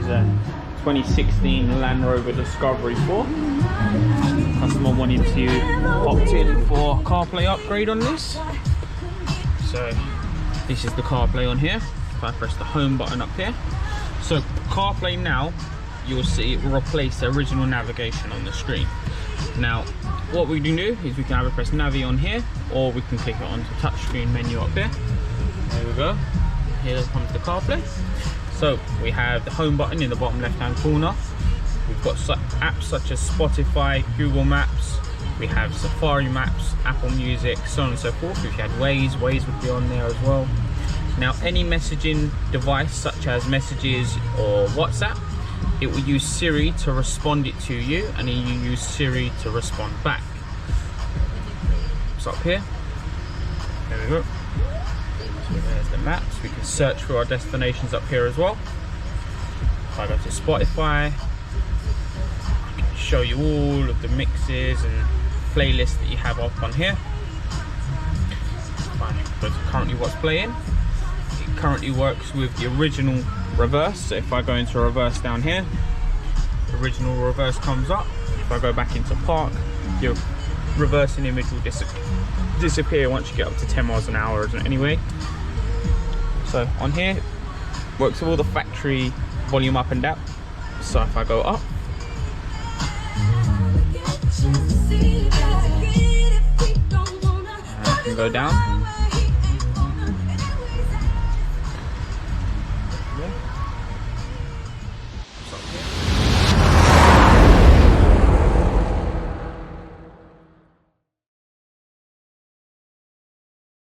is a 2016 Land Rover Discovery Pro. Customer wanted to opt in for CarPlay upgrade on this. So this is the CarPlay on here. If I press the home button up here, so CarPlay now, you'll see it will replace the original navigation on the screen. Now what we can do is we can either press Navi on here, or we can click it on the touchscreen menu up here. There we go. Here comes the CarPlay. So we have the home button in the bottom left hand corner. We've got apps such as Spotify, Google Maps, we have Safari Maps, Apple Music, so on and so forth. If you had Waze would be on there as well. Now any messaging device such as Messages or WhatsApp, it will use Siri to respond it to you, and then you use Siri to respond back. It's up here. There we go. So there's the maps. We can search for our destinations up here as well. If I go to Spotify, I can show you all of the mixes and playlists that you have up on here. Fine. But currently what's playing, it currently works with the original reverse. So if I go into reverse down here, the original reverse comes up. If I go back into park, your reversing image will disappear once you get up to 10 miles an hour anyway. So on here, works with all the factory volume up and down. So if I go up, and I can go down.